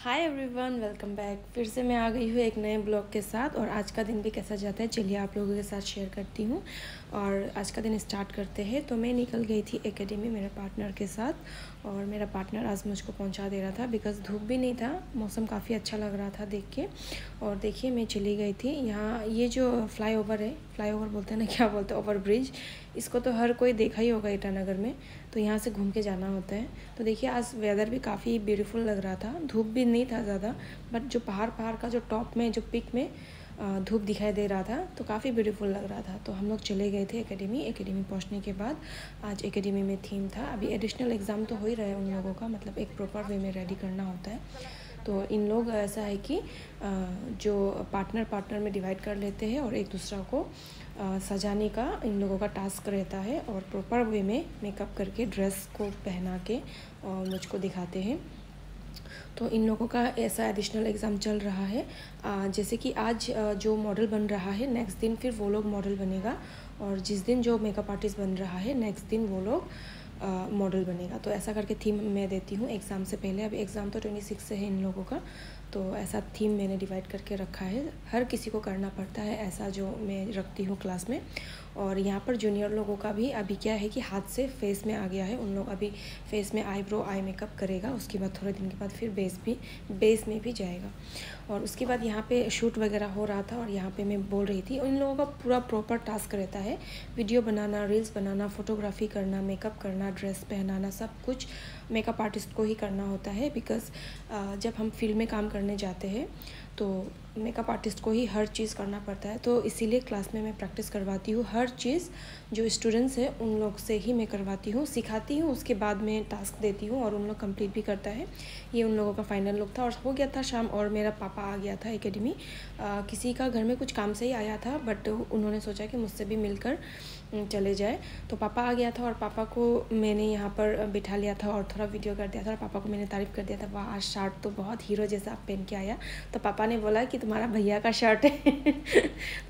Hi everyone, welcome back. फिर से मैं आ गई हूँ एक नए ब्लॉग के साथ। और आज का दिन भी कैसा जाता है चलिए आप लोगों के साथ शेयर करती हूँ। और आज का दिन स्टार्ट करते हैं। तो मैं निकल गई थी एकेडमी मेरे पार्टनर के साथ, और मेरा पार्टनर आज मुझको पहुँचा दे रहा था बिकॉज़ धूप भी नहीं था, मौसम काफ़ी अच्छा लग रहा था देख के। और देखिए मैं चली गई थी यहाँ, ये जो फ्लाईओवर है, फ्लाईओवर बोलते हैं ना, क्या बोलते हैं, ओवर ब्रिज, इसको तो हर कोई देखा ही होगा ईटानगर में। तो यहाँ से घूम के जाना होता है। तो देखिए आज वेदर भी काफ़ी ब्यूटीफुल लग रहा था, धूप भी नहीं था ज़्यादा, बट जो पहाड़ का जो टॉप में, जो पिक में धूप दिखाई दे रहा था, तो काफ़ी ब्यूटीफुल लग रहा था। तो हम लोग चले गए थे एकेडमी पहुँचने के बाद आज एकेडमी में थीम था। अभी एडिशनल एग्ज़ाम तो हो ही रहा है उन लोगों का, मतलब एक प्रॉपर वे में रेडी करना होता है। तो इन लोग ऐसा है कि जो पार्टनर में डिवाइड कर लेते हैं और एक दूसरा को सजाने का इन लोगों का टास्क रहता है, और प्रॉपर वे में मेकअप करके ड्रेस को पहना के मुझको दिखाते हैं। तो इन लोगों का ऐसा एडिशनल एग्ज़ाम चल रहा है। जैसे कि आज जो मॉडल बन रहा है, नेक्स्ट दिन फिर वो लोग मॉडल बनेगा, और जिस दिन जो मेकअप आर्टिस्ट बन रहा है नेक्स्ट दिन वो लोग मॉडल बनेगा। तो ऐसा करके थीम मैं देती हूँ एग्ज़ाम से पहले। अभी एग्ज़ाम तो 26 से है इन लोगों का, तो ऐसा थीम मैंने डिवाइड करके रखा है। हर किसी को करना पड़ता है ऐसा, जो मैं रखती हूँ क्लास में। और यहाँ पर जूनियर लोगों का भी अभी क्या है कि हाथ से फेस में आ गया है, उन लोग अभी फेस में आईब्रो आई मेकअप करेगा, उसके बाद थोड़े दिन के बाद फिर बेस में भी जाएगा। और उसके बाद यहाँ पे शूट वगैरह हो रहा था, और यहाँ पे मैं बोल रही थी इन लोगों का पूरा प्रॉपर टास्क रहता है, वीडियो बनाना, रील्स बनाना, फोटोग्राफी करना, मेकअप करना, ड्रेस पहनाना, सब कुछ मेकअप आर्टिस्ट को ही करना होता है। बिकॉज़ जब हम फील्ड में काम करने जाते हैं तो मेकअप आर्टिस्ट को ही हर चीज़ करना पड़ता है। तो इसीलिए क्लास में मैं प्रैक्टिस करवाती हूँ, हर चीज़ जो स्टूडेंट्स हैं उन लोग से ही मैं करवाती हूँ, सिखाती हूँ, उसके बाद मैं टास्क देती हूँ और उन लोग कंप्लीट भी करता है। ये उन लोगों का फाइनल लुक था और हो गया था शाम, और मेरा पापा आ गया था एकेडमी। किसी का घर में कुछ काम से ही आया था, बट उन्होंने सोचा कि मुझसे भी मिलकर चले जाए। तो पापा आ गया था और पापा को मैंने यहाँ पर बिठा लिया था और थोड़ा वीडियो कर दिया था, और पापा को मैंने तारीफ़ कर दिया था, वाह आज शर्ट तो बहुत हीरो जैसा आप पहन के आया। तो पापा ने बोला कि तुम्हारा भैया का शर्ट है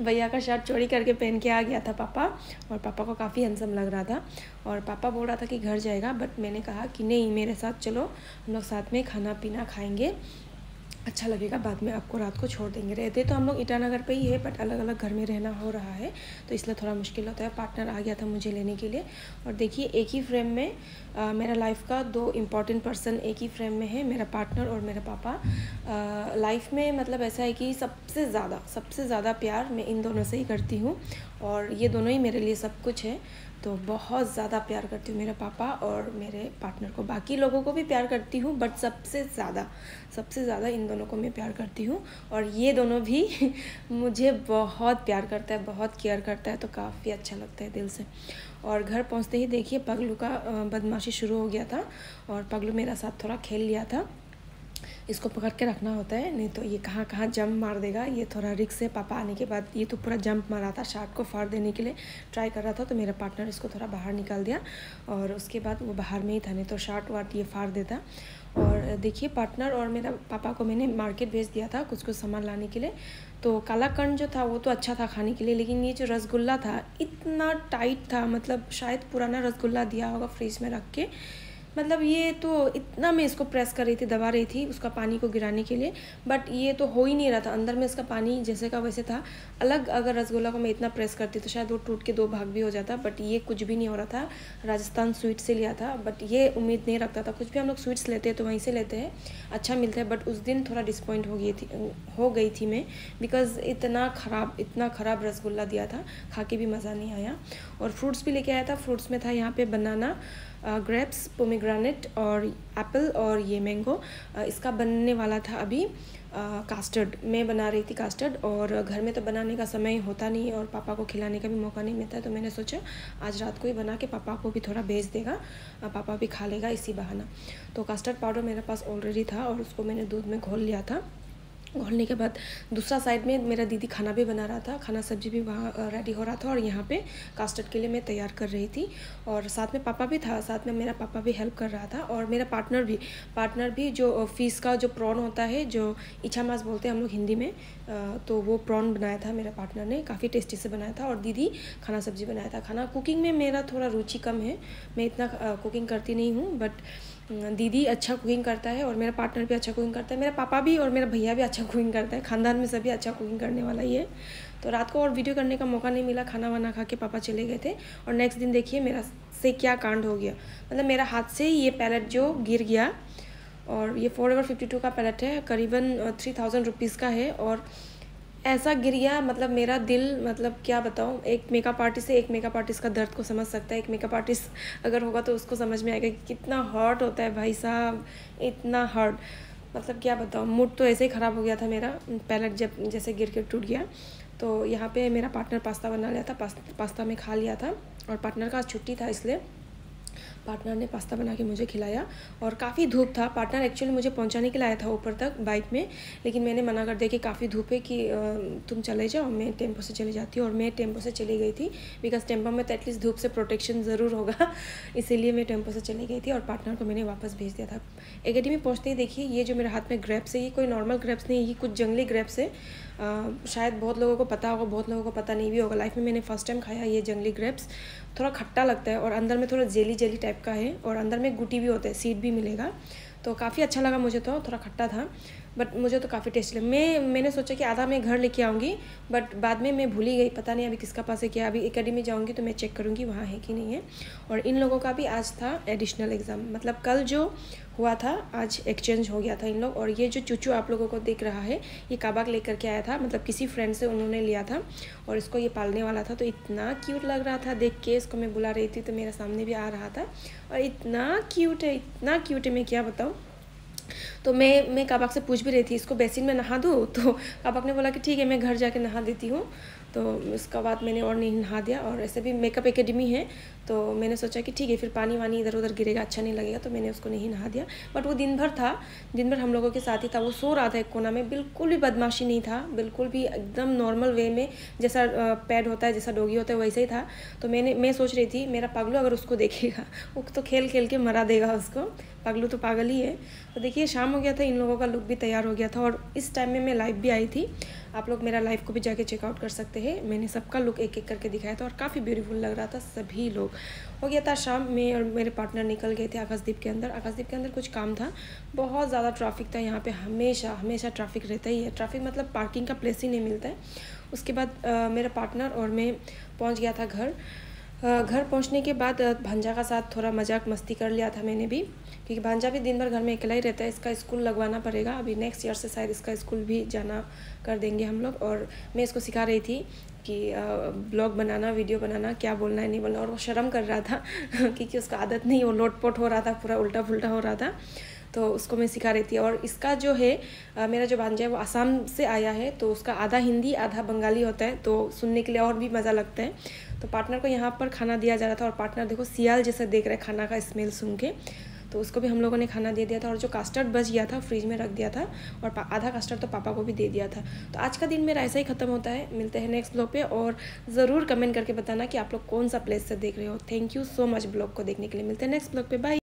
भैया का शर्ट चोरी करके पहन के आ गया था पापा, और पापा को काफ़ी हैंडसम लग रहा था। और पापा बोल रहा था कि घर जाएगा, बट मैंने कहा कि नहीं, मेरे साथ चलो, हम लोग साथ में खाना पीना खाएंगे, अच्छा लगेगा, बाद में आपको रात को छोड़ देंगे। रहते तो हम लोग ईटानगर पे ही है, बट अलग अलग घर में रहना हो रहा है, तो इसलिए थोड़ा मुश्किल होता है। पार्टनर आ गया था मुझे लेने के लिए, और देखिए एक ही फ्रेम में मेरा लाइफ का दो इम्पॉर्टेंट पर्सन एक ही फ्रेम में है, मेरा पार्टनर और मेरा पापा। लाइफ में मतलब ऐसा है कि सबसे ज़्यादा प्यार मैं इन दोनों से ही करती हूँ, और ये दोनों ही मेरे लिए सब कुछ है। तो बहुत ज़्यादा प्यार करती हूँ मेरे पापा और मेरे पार्टनर को। बाकी लोगों को भी प्यार करती हूँ, बट सबसे ज़्यादा इन दोनों को मैं प्यार करती हूँ। और ये दोनों भी मुझे बहुत प्यार करता है, बहुत केयर करता है, तो काफ़ी अच्छा लगता है दिल से। और घर पहुँचते ही देखिए पगलू का बदमाशी शुरू हो गया था, और पगलू मेरा साथ थोड़ा खेल लिया था। इसको पकड़ के रखना होता है, नहीं तो ये कहाँ कहाँ जंप मार देगा। ये थोड़ा रिस्क है, पापा आने के बाद ये तो पूरा जंप मारा था, शर्ट को फाड़ देने के लिए ट्राई कर रहा था, तो मेरा पार्टनर इसको थोड़ा बाहर निकाल दिया, और उसके बाद वो बाहर में ही था, नहीं तो शर्ट वार्ट ये फाड़ देता। और देखिए पार्टनर और मेरा पापा को मैंने मार्केट भेज दिया था कुछ सामान लाने के लिए। तो कालाकंद जो था वो तो अच्छा था खाने के लिए, लेकिन ये जो रसगुल्ला था इतना टाइट था, मतलब शायद पुराना रसगुल्ला दिया होगा फ्रिज में रख के। मतलब ये तो इतना, मैं इसको प्रेस कर रही थी, दबा रही थी उसका पानी को गिराने के लिए, बट ये तो हो ही नहीं रहा था। अंदर में इसका पानी जैसे का वैसे था। अलग अगर रसगुल्ला को मैं इतना प्रेस करती तो शायद वो टूट के दो भाग भी हो जाता, बट ये कुछ भी नहीं हो रहा था। राजस्थान स्वीट से लिया था, बट ये उम्मीद नहीं रखता था। कुछ भी हम लोग स्वीट्स लेते हैं तो वहीं से लेते हैं, अच्छा मिलता है, बट उस दिन थोड़ा डिसपॉइंट हो गई थी मैं, बिकॉज़ इतना ख़राब रसगुल्ला दिया था, खा के भी मज़ा नहीं आया। और फ्रूट्स भी लेके आया था। फ्रूट्स में था यहाँ पे बनाना, ग्रेप्स, पोमीग्रेनेट और एप्पल, और ये मैंगो। इसका बनने वाला था अभी कास्टर्ड। मैं बना रही थी कास्टर्ड, और घर में तो बनाने का समय होता नहीं और पापा को खिलाने का भी मौका नहीं मिलता है, तो मैंने सोचा आज रात को ही बना के पापा को भी थोड़ा भेज देगा, पापा भी खा लेगा इसी बहाना। तो कास्टर्ड पाउडर मेरे पास ऑलरेडी था, और उसको मैंने दूध में घोल लिया था। घोलने के बाद दूसरा साइड में मेरा दीदी खाना भी बना रहा था, खाना सब्जी भी वहाँ रेडी हो रहा था, और यहाँ पे कास्टर्ड के लिए मैं तैयार कर रही थी। और साथ में पापा भी था, साथ में मेरा पापा भी हेल्प कर रहा था, और मेरा पार्टनर भी जो फिश का जो प्रॉन होता है, जो इच्छा मास बोलते हैं हम लोग हिंदी में, तो वो प्रॉन बनाया था मेरा पार्टनर ने, काफ़ी टेस्टी से बनाया था। और दीदी खाना सब्जी बनाया था। खाना कुकिंग में मेरा थोड़ा रुचि कम है, मैं इतना कुकिंग करती नहीं हूँ, बट दीदी अच्छा कुकिंग करता है और मेरा पार्टनर भी अच्छा कुकिंग करता है, मेरा पापा भी और मेरा भैया भी अच्छा कुकिंग करता है, ख़ानदान में सभी अच्छा कुकिंग करने वाला ही है। तो रात को और वीडियो करने का मौका नहीं मिला, खाना वाना खा के पापा चले गए थे। और नेक्स्ट दिन देखिए मेरा से क्या कांड हो गया, मतलब मेरा हाथ से ये पैलेट जो गिर गया। और ये फॉरएवर 52 का पैलेट है, करीबन 3000 रुपीज़ का है। और ऐसा गिर गया, मतलब मेरा दिल, मतलब क्या बताऊँ, एक मेकअप आर्टिस्ट है, एक मेकअप आर्टिस्ट का दर्द को समझ सकता है। एक मेकअप आर्टिस्ट अगर होगा तो उसको समझ में आएगा कि कितना हर्ट होता है भाई साहब, इतना हर्ट, मतलब क्या बताऊँ। मूड तो ऐसे ही ख़राब हो गया था मेरा, पैलेट जब जैसे गिर के टूट गया। तो यहाँ पे मेरा पार्टनर पास्ता बना लिया था, पास्ता में खा लिया था। और पार्टनर का छुट्टी था, इसलिए पार्टनर ने पास्ता बना के मुझे खिलाया। और काफ़ी धूप था, पार्टनर एक्चुअली मुझे पहुंचाने के लिए आया था ऊपर तक बाइक में, लेकिन मैंने मना कर दिया कि काफ़ी धूप है कि तुम चले जाओ, मैं टेम्पो से चली जाती हूँ। और मैं टेम्पो से चली गई थी, बिकॉज टेम्पो में तो एटलीस्ट धूप से प्रोटेक्शन ज़रूर होगा, इसीलिए मैं टेम्पो से चली गई थी। और पार्टनर को मैंने वापस भेज दिया था। एकेडमी पहुँचते ही देखिए ये जो मेरे हाथ में ग्रेप्स है, ये कोई नॉर्मल ग्रेप्स नहीं, ये कुछ जंगली ग्रेप्स है। शायद बहुत लोगों को पता होगा, बहुत लोगों को पता नहीं भी होगा। लाइफ में मैंने फर्स्ट टाइम खाया ये जंगली ग्रेप्स। थोड़ा खट्टा लगता है और अंदर में थोड़ा जेली जेली टाइप का है, और अंदर में गुटी भी होता है, सीड भी मिलेगा। तो काफ़ी अच्छा लगा मुझे, तो थोड़ा खट्टा था बट मुझे तो काफ़ी टेस्टी लगा। मैंने सोचा कि आधा मैं घर लेके आऊँगी, बट बाद में मैं भूल ही गई, पता नहीं अभी किसका पास है क्या। अभी एकेडमी जाऊँगी तो मैं चेक करूँगी वहाँ है कि नहीं है। और इन लोगों का भी आज था एडिशनल एग्ज़ाम, मतलब कल जो हुआ था आज एक्सचेंज हो गया था इन लोग। और ये जो चूचू आप लोगों को दिख रहा है, ये काबाक लेकर के आया था, मतलब किसी फ्रेंड से उन्होंने लिया था और इसको ये पालने वाला था। तो इतना क्यूट लग रहा था देख के, इसको मैं बुला रही थी तो मेरे सामने भी आ रहा था। और इतना क्यूट है, इतना क्यूट है, मैं क्या बताऊँ। तो मैं काबाक से पूछ भी रही थी इसको बेसिन में नहा दूँ, तो काबाक ने बोला कि ठीक है मैं घर जाके नहा देती हूँ। तो उसका बाद मैंने और नहीं नहा दिया। और ऐसे भी मेकअप एकेडमी है, तो मैंने सोचा कि ठीक है फिर पानी वानी इधर उधर गिरेगा, अच्छा नहीं लगेगा, तो मैंने उसको नहीं नहा दिया। बट वो दिन भर था, दिन भर हम लोगों के साथ ही था। वो सो रहा था एक कोना में, बिल्कुल भी बदमाशी नहीं था, बिल्कुल भी एकदम नॉर्मल वे में, जैसा पैड होता है, जैसा डॉगी होता है वैसे ही था। तो मैं सोच रही थी मेरा पगलू अगर उसको देखेगा वो तो खेल खेल के मरा देगा उसको, पगलू तो पागल ही है। तो देखिए शाम हो गया था, इन लोगों का लुक भी तैयार हो गया था। और इस टाइम में मैं लाइव भी आई थी, आप लोग मेरा लाइव को भी जाके चेकआउट कर सकते हैं। मैंने सबका लुक एक एक करके दिखाया था और काफ़ी ब्यूटीफुल लग रहा था सभी लोग। हो गया था शाम में और मेरे पार्टनर निकल गए थे आकाशदीप के अंदर। आकाशदीप के अंदर कुछ काम था, बहुत ज़्यादा ट्रैफिक था यहाँ पे, हमेशा हमेशा ट्रैफिक रहता ही है। ट्रैफिक मतलब पार्किंग का प्लेस ही नहीं मिलता है। उसके बाद मेरा पार्टनर और मैं पहुँच गया था घर। घर पहुंचने के बाद भांजा का साथ थोड़ा मजाक मस्ती कर लिया था मैंने भी, क्योंकि भांजा भी दिन भर घर में अकेला ही रहता है। इसका स्कूल लगवाना पड़ेगा, अभी नेक्स्ट ईयर से शायद इसका स्कूल भी जाना कर देंगे हम लोग। और मैं इसको सिखा रही थी कि ब्लॉग बनाना, वीडियो बनाना, क्या बोलना है नहीं बोलना। और वो शर्म कर रहा था क्योंकि उसका आदत नहीं, वो लोटपोट हो रहा था, पूरा उल्टा पुल्टा हो रहा था। तो उसको मैं सिखा रही थी। और इसका जो है मेरा जो भांजा है वो आसाम से आया है, तो उसका आधा हिंदी आधा बंगाली होता है, तो सुनने के लिए और भी मज़ा लगता है। तो पार्टनर को यहाँ पर खाना दिया जा रहा था और पार्टनर देखो सियाल जैसे देख रहे खाना का स्मेल सुन के। तो उसको भी हम लोगों ने खाना दे दिया था। और जो कस्टर्ड बच गया था फ्रिज में रख दिया था, और आधा कस्टर्ड तो पापा को भी दे दिया था। तो आज का दिन मेरा ऐसा ही ख़त्म होता है। मिलते हैं नेक्स्ट ब्लॉग पे, और ज़रूर कमेंट करके बताना कि आप लोग कौन सा प्लेस से देख रहे हो। Thank you so much blog को देखने के लिए। मिलते हैं नेक्स्ट ब्लॉग पे, बाय।